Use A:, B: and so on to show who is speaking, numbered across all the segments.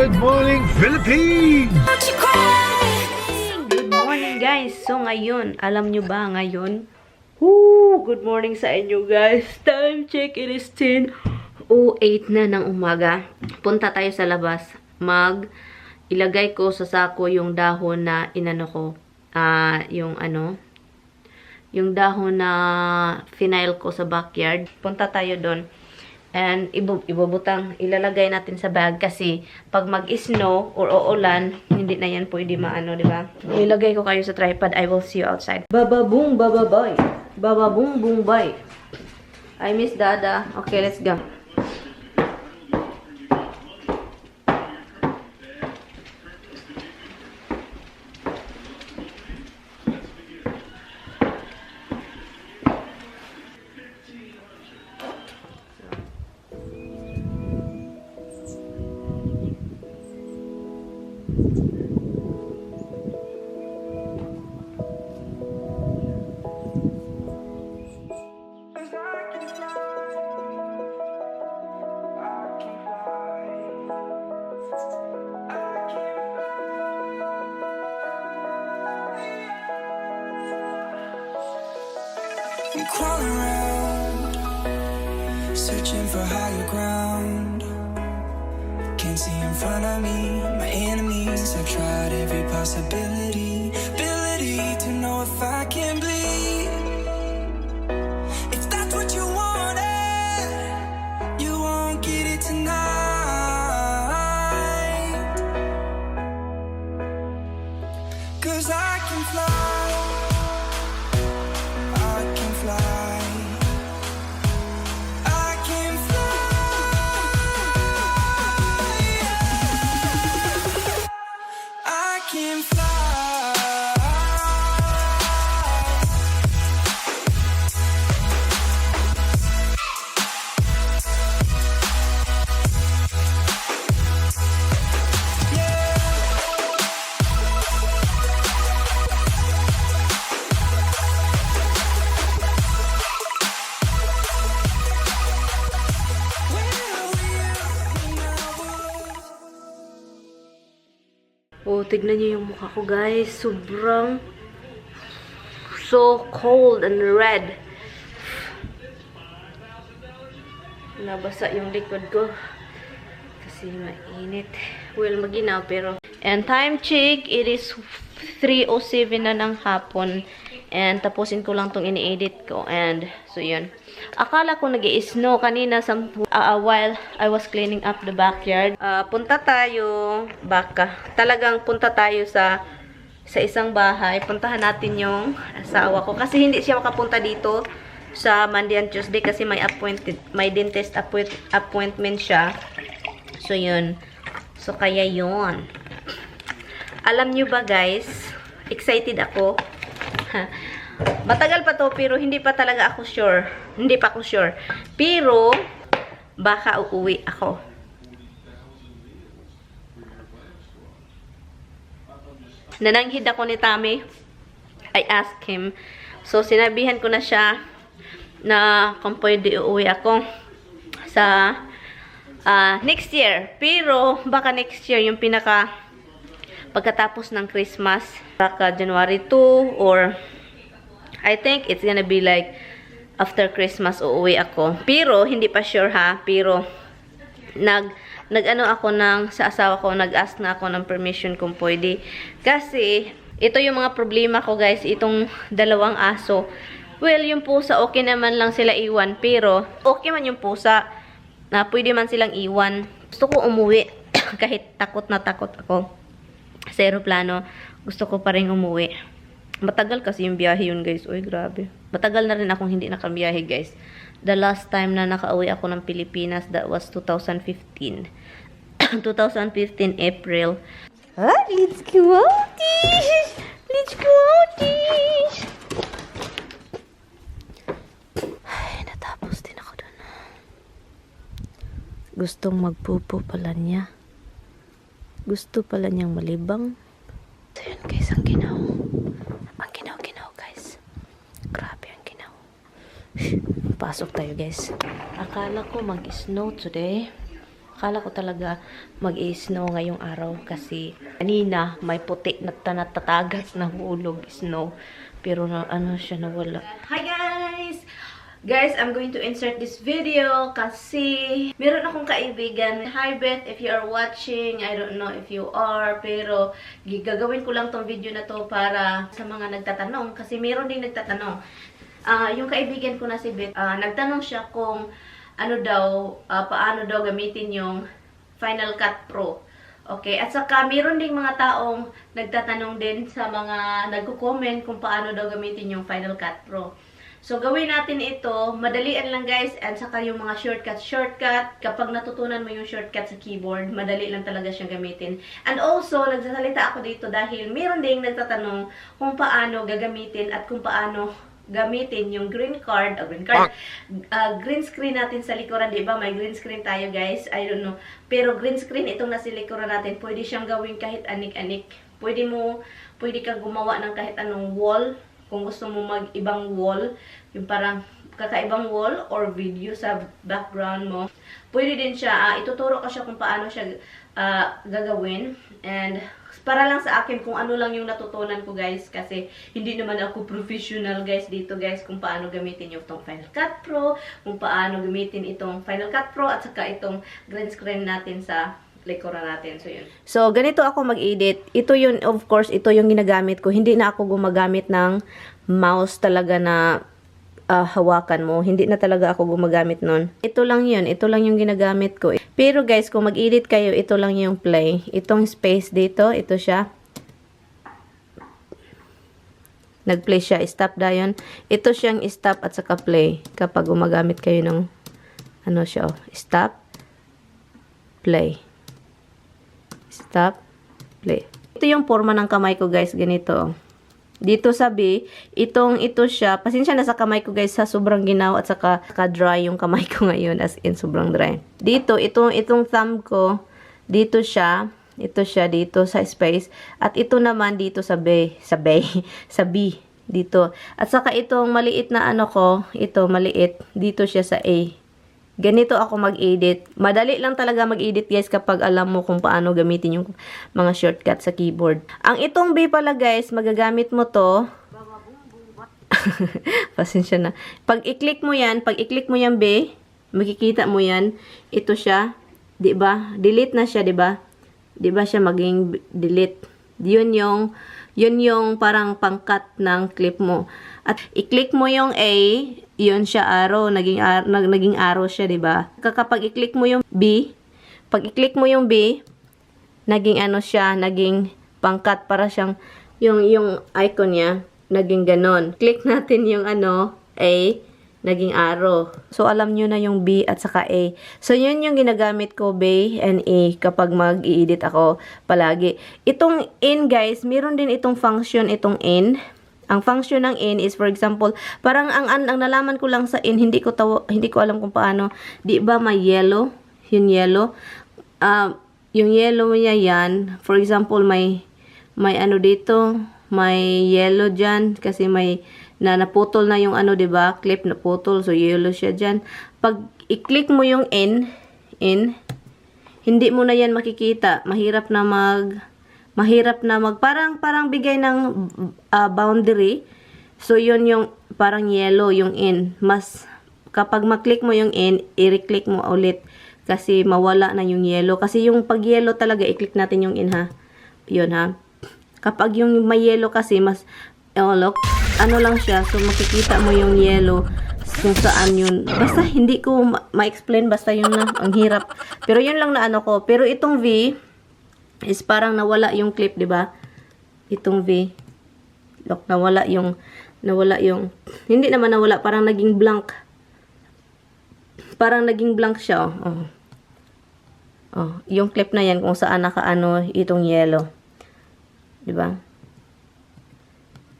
A: Good morning, Philippines!
B: Good morning guys. So ngayon, alam nyo ba ngayon? Good morning sa inyo guys. Time check, it is 10:08 na ng umaga. Punta tayo sa labas. Ilagay ko sa sako yung dahon na inano ko. Yung dahon na final ko sa backyard. Punta tayo doon. And ilalagay natin sa bag kasi pag mag-snow or uulan, hindi na yan pwede maano, di ba? Ilagay ko kayo sa tripod. I will see you outside. Bababong, bababay. Bababong, bong, bye. I miss Dada. Okay, let's go.
C: I'm crawling around, searching for higher ground. Can't see in front of me, my enemies. I've tried every possibility, ability to know if I can bleed. If that's what you wanted, you won't get it tonight. 'Cause I can fly.
B: Oh, tignan niyo yung mukha ko, guys. Sobrang so cold and red. Nabasa yung likod ko kasi mainit. Well, maginaw pero. And time check, it is 3:07 na ng hapon. And tapusin ko lang tong ini-edit ko. And so yun. Akala ko nag-i-snow kanina while I was cleaning up the backyard. Punta tayo talagang punta tayo sa isang bahay. Puntahan natin yung asawa ko kasi hindi siya makapunta dito sa Monday and Tuesday kasi may dentist appointment siya. So yun. So kaya yun. Alam nyo ba guys, excited ako. Matagal pa to pero hindi pa talaga ako sure. Hindi pa ako sure. Pero baka uuwi ako. Nananghid ako ni Tommy. I asked him. So sinabihan ko na siya na kung pwede uuwi ako sa next year. Pero baka next year yung pagkatapos ng Christmas. Baka January 2 or I think it's gonna be like after Christmas uuwi ako. Pero hindi pa sure ha. Pero nag-ano ako sa asawa ko, nag-ask na ako ng permission kung pwede. Kasi ito yung mga problema ko guys, itong dalawang aso. Well, yung pusa okay naman lang sila iwan, pero okay man yung pusa na pwede man silang iwan. Gusto ko umuwi kahit takot na takot ako sa aeroplano. Gusto ko pa rin umuwi. Matagal kasi yung biyahe yun guys. Uy, grabe. Matagal na rin akong hindi nakabiyahe guys. The last time na nakauwi ako ng Pilipinas, that was 2015. 2015 April. Let's go outies! Let's go outies! Ay, natapos din ako doon. Gustong magpupo pala niya. Gusto pala niyang malibang. So yun guys, ang ginaw. Ang ginaw guys. Grabe ang ginaw. Pasok tayo guys. Akala ko mag-snow today. Akala ko talaga mag-i-snow ngayong araw kasi kanina may puti na tatagas na hulog snow. Pero na, ano siya nawala. Hi guys! Guys, I'm going to insert this video kasi meron akong kaibigan. Hi Beth, if you are watching, I don't know if you are, pero gagawin ko lang tong video na to para sa mga nagtatanong kasi meron ding nagtatanong. Yung kaibigan ko na si Beth, nagtanong siya kung paano daw gamitin yung Final Cut Pro. Okay, at saka meron ding mga taong nagtatanong din sa mga nagko-comment kung paano daw gamitin yung Final Cut Pro. So, gawin natin ito. Madalian lang guys. At saka yung mga shortcut. Kapag natutunan mo yung shortcut sa keyboard, madali lang talaga siyang gamitin. And also, nagsasalita ako dito dahil meron ding nagtatanong kung paano gagamitin at kung paano gamitin yung green screen natin sa likuran, di ba? May green screen tayo, guys. I don't know. Pero green screen itong nasa likuran natin, pwede siyang gawin kahit anik-anik. Pwede kang gumawa ng kahit anong wall. Kung gusto mo mag-ibang wall, yung parang kakaibang wall or video sa background mo. Pwede din siya, ituturo ko siya kung paano siya gagawin. And para lang sa akin kung ano lang yung natutunan ko guys kasi hindi naman ako professional guys dito guys kung paano gamitin yung itong Final Cut Pro, kung paano gamitin itong Final Cut Pro at saka itong green screen natin sa likuran natin. So, yun. So, ganito ako mag-edit. Ito yun, of course, ito yung ginagamit ko. Hindi na ako gumagamit ng mouse talaga na hawakan mo. Hindi na talaga ako gumagamit nun. Ito lang yun. Ito lang yung ginagamit ko. Pero guys, kung mag-edit kayo, ito lang yung play. Itong space dito, ito siya. Nag-play siya. Stop da yun. Ito siyang stop at saka play. Kapag gumagamit kayo ng ano siya, stop, play. Stop, play. Ito yung forma ng kamay ko guys, ganito. Dito sa B, ito siya. Pasensya na sa kamay ko guys sa sobrang ginaw at saka dry yung kamay ko ngayon as in sobrang dry. Dito, itong thumb ko, dito siya. Ito siya dito sa space. At ito naman dito sa B. Sa B. Dito. At saka itong maliit na ano ko, ito maliit. Dito siya sa A. Ganito ako mag-edit. Madali lang talaga mag-edit guys kapag alam mo kung paano gamitin yung mga shortcut sa keyboard. Ang itong B pala guys, magagamit mo to. Pasensya na. Pag i-click mo yan B, makikita mo yan. Ito siya. 'Di ba? Delete na siya, 'di ba? 'Di ba siya maging delete? Yun yung parang pangkat ng clip mo. At i-click mo yung A, yun siya arrow, naging arrow siya, 'di ba? Kapag i-click mo yung B, pag i-click mo yung B, naging ano siya, naging pangkat para siyang yung icon niya, naging ganon. Click natin yung ano, A, naging arrow. So alam niyo na yung B at saka A. So yun yung ginagamit ko, B and A kapag mag-i-edit ako palagi. Itong in guys, meron din itong function itong in. Ang function ng in is, for example, parang ang nalaman ko lang sa in, hindi ko alam kung paano. Di ba may yellow? Yung yellow. Yung yellow niya yan. For example, may ano dito, may yellow dyan. Kasi may naputol na yung ano, di ba? Clip naputol. So, yellow siya dyan. Pag i-click mo yung in, hindi mo na yan makikita. Mahirap na parang bigay ng boundary. So, yun yung parang yellow, yung in. Kapag maklik mo yung in, i-click mo ulit. Kasi mawala na yung yellow. Kasi yung pag yellow talaga, i-click natin yung in ha. Yun ha. Kapag yung may yellow kasi, look, ano lang siya. So, makikita mo yung yellow kung saan yun. Basta, hindi ko ma-explain. Basta yun na. Ang hirap. Pero yun lang na ano ko. Pero itong V, is parang nawala yung clip, 'di ba? Itong V. Look, nawala yung hindi naman nawala, parang naging blank. Parang naging blank siya, oh. Oh, yung clip na 'yan kung saan nakaano itong yellow. 'Di ba?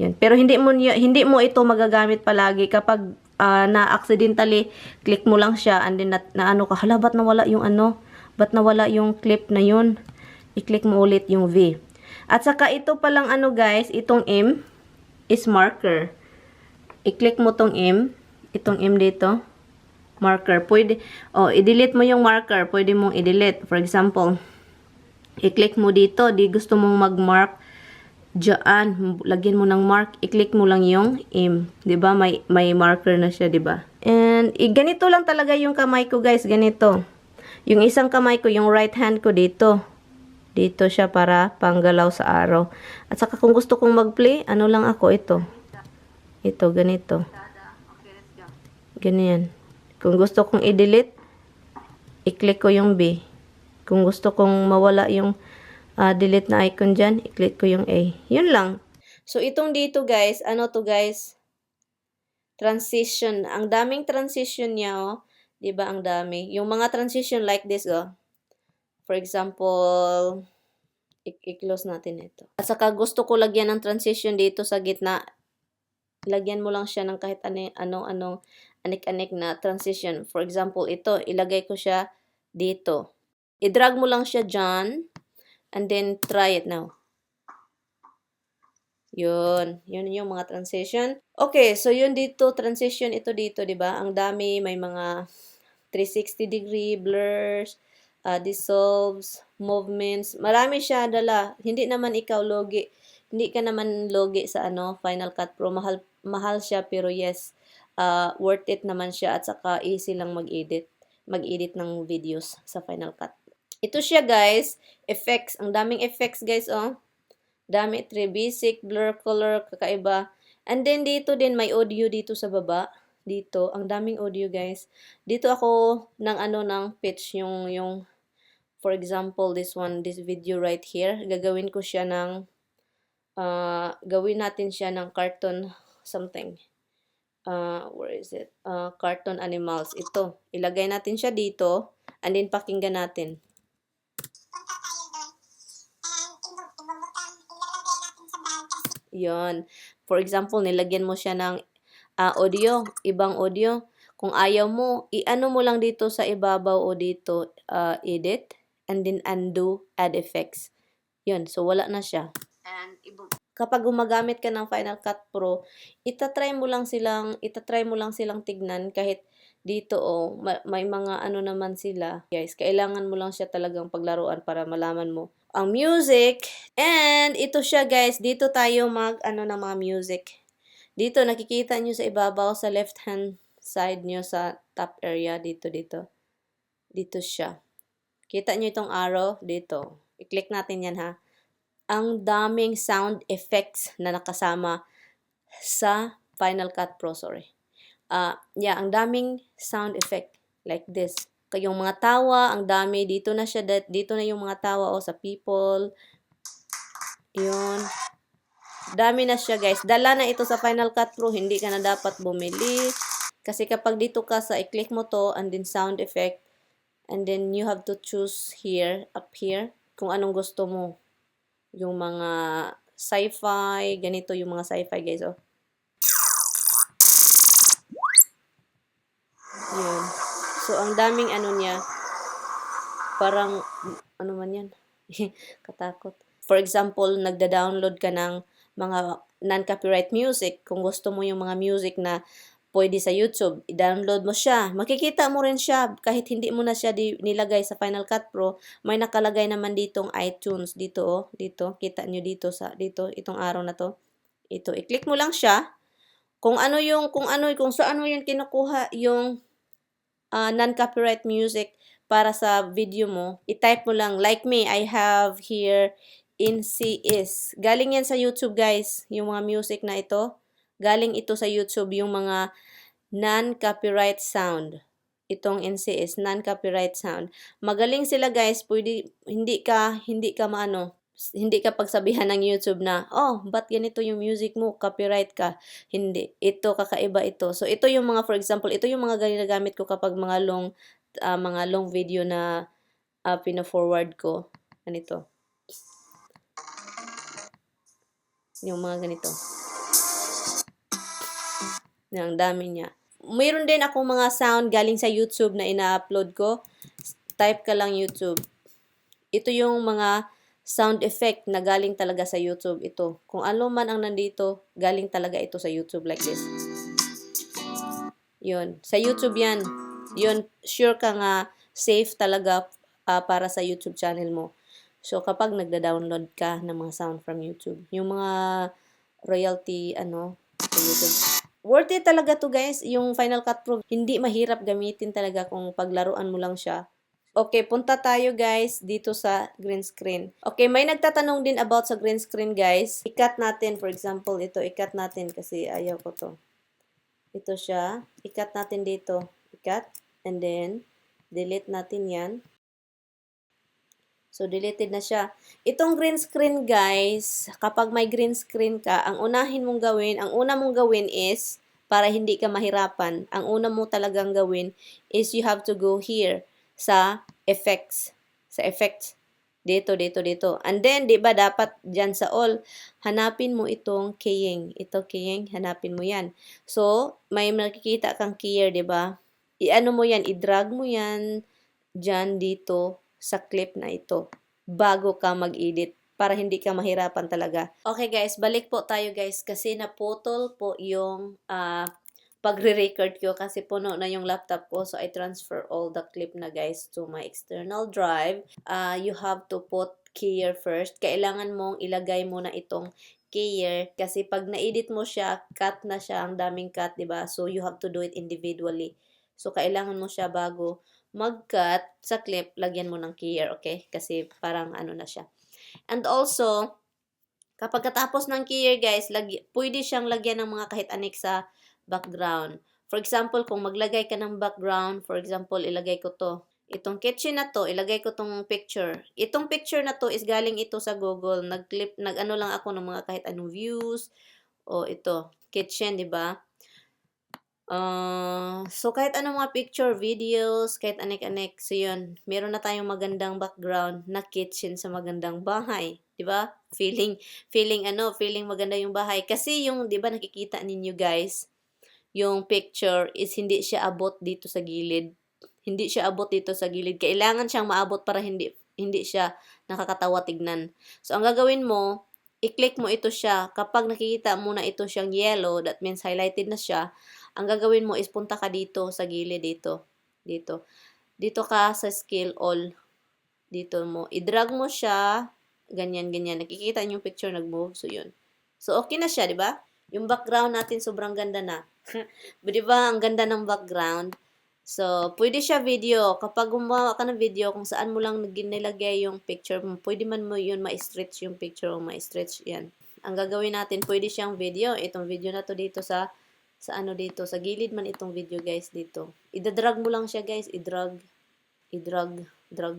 B: Yan. Pero hindi mo ito magagamit palagi kapag na-accidentally click mo lang siya and then na ano ka, hala, ba't nawala yung ano? Ba't nawala yung clip na 'yun? I-click mo ulit yung V. At saka ito palang ano guys, itong M is marker. I-click mo tong M, itong M dito, marker. Pwede, i-delete mo yung marker. Pwede mong i-delete. For example, i-click mo dito. Di gusto mong mag-mark dyan. Lagyan mo ng mark. I-click mo lang yung aim. Diba? May marker na siya, diba? And, ganito lang talaga yung kamay ko, guys. Ganito. Yung isang kamay ko, yung right hand ko dito. Dito siya para panggalaw sa araw. At saka kung gusto kong mag-play, ano lang ako, ito. Ito, ganito. Ganyan. Kung gusto kong i-delete, i-click ko yung B. Kung gusto kong mawala yung delete na icon dyan, i-click ko yung A. Yun lang. So, itong dito guys, ano to guys? Transition. Ang daming transition niya, oh. Diba, ang dami. Yung mga transition like this, oh. For example, i-close natin ito. At saka gusto ko lagyan ng transition dito sa gitna. Lagyan mo lang siya ng kahit anong anik-anik na transition. For example, ito, ilagay ko siya dito. I-drag mo lang siya dyan, and then try it now. Yun yung mga transition. Okay, so yun dito, transition, ito dito, diba? Ang dami, may mga 360 degree, blurs, dissolves, movements. Marami siya dala. Hindi naman ikaw logi. Hindi ka naman logi sa Final Cut Pro. Mahal siya, pero yes, worth it naman siya, at saka easy lang mag-edit ng videos sa Final Cut. Ito siya guys, effects. Ang daming effects guys, oh. Dami, 3 basic, blur, color, kakaiba. And then dito din may audio dito sa baba. Dito, ang daming audio guys. Dito ako ng pitch yung for example, this video right here. Gagawin ko siya ng gawin natin siya ng cartoon something. Where is it? Cartoon animals. Ito. Ilagay natin siya dito. And then, pakinggan natin. Yon. For example, nilagyan mo siya ng audio. Ibang audio. Kung ayaw mo, i-ano mo lang dito sa ibabaw o dito, edit. And then, undo, add effects. Yun. So, wala na siya. And, kapag gumagamit ka ng Final Cut Pro, itatry mo lang silang tignan kahit dito may mga naman sila. Guys, kailangan mo lang siya talagang paglaruan para malaman mo ang music. And ito siya guys, dito tayo ng mga music. Dito nakikita nyo sa ibabaw sa left hand side nyo sa top area dito. Dito siya. Kita nyo itong arrow dito. I-click natin yan ha. Ang daming sound effects na nakasama sa Final Cut Pro, sorry. Ang daming sound effect like this. Yung mga tawa, ang dami. Dito na yung mga tawa sa people. Yun. Dami na siya, guys. Dala na ito sa Final Cut Pro. Hindi ka na dapat bumili. Kasi kapag dito ka i-click mo to, and then sound effect, and then you have to choose here, up here, kung anong gusto mo. Yung mga sci-fi, ganito yung mga sci-fi guys, oh. Yun. So, ang daming niya. Parang, man yan? Katakot. For example, nagda-download ka ng mga non-copyright music. Kung gusto mo yung mga music na pwede sa YouTube, i-download mo siya. Makikita mo rin siya kahit hindi mo na siya nilagay sa Final Cut Pro. May nakalagay naman ditong iTunes dito, dito. Kita nyo dito itong araw na to. Ito, i-click mo lang siya. Kung saan mo yung kinukuha yung non-copyright music para sa video mo, i-type mo lang like me, I have here NCS. Galing yan sa YouTube guys, yung mga music na ito. Galing ito sa YouTube, yung mga non-copyright sound. Itong NCS, non-copyright sound. Magaling sila guys, pwede, hindi ka pagsabihan ng YouTube na, ba't ganito yung music mo, copyright ka. Hindi. Ito, kakaiba ito. So, ito yung mga, for example, ito yung mga ginagamit ko kapag mga long video na pina-forward ko. Ganito. Yung mga ganito. Ang dami niya. Mayroon din akong mga sound galing sa YouTube na ina-upload ko. Type ka lang YouTube. Ito yung mga sound effect na galing talaga sa YouTube. Ito. Kung ano man ang nandito, galing talaga ito sa YouTube like this. Yun. Sa YouTube yan. Yun, sure ka nga safe talaga para sa YouTube channel mo. So, kapag nagda-download ka ng mga sound from YouTube, yung mga royalty, sa YouTube. Worth it talaga to guys, yung Final Cut Pro. Hindi mahirap gamitin talaga kung paglaruan mo lang siya. Okay, punta tayo guys dito sa green screen. Okay, may nagtatanong din about sa green screen guys. I-cut natin, for example, ito, i-cut natin kasi ayaw ko to. Ito siya. I-cut natin dito. I-cut. And then, delete natin yan. So, deleted na siya. Itong green screen, guys, kapag may green screen ka, ang una mong gawin is, para hindi ka mahirapan, ang una mo talagang gawin is you have to go here sa effects. Sa effects. Dito. And then, di ba, dapat dyan sa all, hanapin mo itong keying. Ito, keying, hanapin mo yan. So, may makikita kang keyer, di ba? I-ano mo yan, i-drag mo yan dyan dito sa clip na ito bago ka mag-edit para hindi ka mahirapan talaga. Okay guys, balik po tayo guys kasi naputol po yung pagre-record ko kasi puno na yung laptop ko. So, I transfer all the clip na guys to my external drive. You have to put keyer first. Kailangan mong ilagay muna itong keyer kasi pag na-edit mo siya, cut na siya, ang daming cut, diba? So, you have to do it individually. So, kailangan mo siya bago mag-cut sa clip, lagyan mo ng keyer, okay? Kasi parang ano na siya. And also, kapag katapos ng keyer, guys, pwede siyang lagyan ng mga kahit anik sa background. For example, kung maglagay ka ng background, for example, ilagay ko to. Itong kitchen na to, ilagay ko tong picture. Itong picture na to is galing ito sa Google. Nag-ano lang ako ng mga kahit anong views. O ito, kitchen, di ba? So, kahit anong mga picture, videos, kahit anek-anek. So, yun. Meron na tayong magandang background na kitchen sa magandang bahay. Diba? Feeling maganda yung bahay. Kasi yung, diba, nakikita ninyo guys, yung picture is hindi siya abot dito sa gilid. Hindi siya abot dito sa gilid. Kailangan siyang maabot para hindi siya nakakatawa tignan. So, ang gagawin mo, i-click mo ito siya. Kapag nakikita mo na ito siyang yellow, that means highlighted na siya. Ang gagawin mo is punta ka dito sa gilid dito. Dito ka sa scale all. Dito mo. I-drag mo siya. Ganyan. Nakikita niyo yung picture nag-move. So, yun. So, okay na siya, di ba? Yung background natin sobrang ganda na. Di ba? Ang ganda ng background. So, pwede siya video. Kapag gumawa ka ng video, kung saan mo lang nilagay yung picture mo, pwede man mo yun ma-stretch yung picture o ma-stretch yan. Ang gagawin natin, pwede siyang video. Itong video na to dito sa dito, sa gilid man itong video guys dito. Idadrag mo lang siya guys, i-drag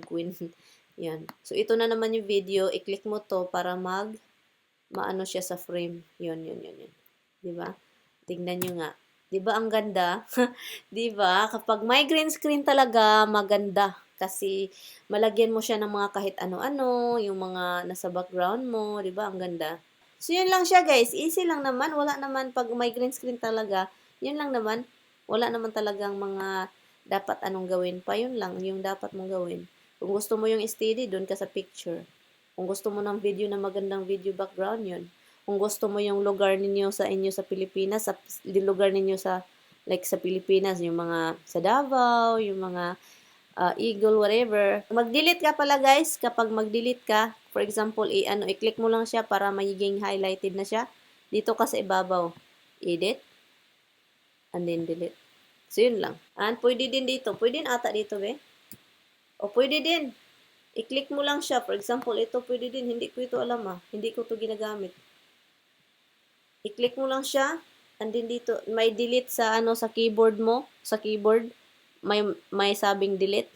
B: queen. Yan. So, ito na naman yung video, i-click mo to para maano siya sa frame. Yun. Diba? Tingnan nyo nga. Diba ang ganda? Diba? Kapag may green screen talaga, maganda. Kasi, malagyan mo siya ng mga kahit ano-ano, yung mga nasa background mo, diba? Ang ganda. So, yun lang siya guys. Easy lang naman. Wala naman pag may green screen talaga. Yun lang naman. Wala naman talagang mga dapat anong gawin pa. Yun lang yung dapat mong gawin. Kung gusto mo yung steady, doon ka sa picture. Kung gusto mo ng video na magandang video background, yun. Kung gusto mo yung lugar ninyo sa Pilipinas, sa lugar ninyo sa Pilipinas, yung mga sa Davao, yung mga Eagle, whatever. Mag-delete ka pala guys. Kapag mag-delete ka, for example, i-click mo lang siya para magiging highlighted na siya. Dito ka sa ibabaw. Edit. And then delete. So, yun lang. And pwede din dito. Pwede din ata dito, be. O, pwede din. I-click mo lang siya. For example, ito pwede din. Hindi ko ito alam Hindi ko ito ginagamit. I-click mo lang siya. And then dito, may delete sa sa keyboard mo. Sa keyboard. May sabing delete.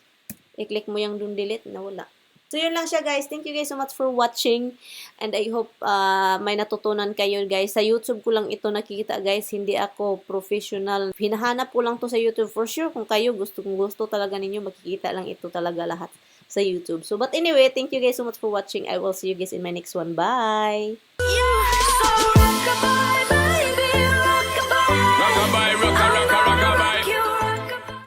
B: I-click mo yung dun delete, nawala. So, yun lang siya guys. Thank you guys so much for watching. And I hope may natutunan kayo guys. Sa YouTube ko lang ito nakikita guys. Hindi ako professional. Hinahanap ko lang to sa YouTube. For sure, kung kayo gusto talaga ninyo, makikita lang ito talaga lahat sa YouTube. So, but anyway, thank you guys so much for watching. I will see you guys in my next one. Bye!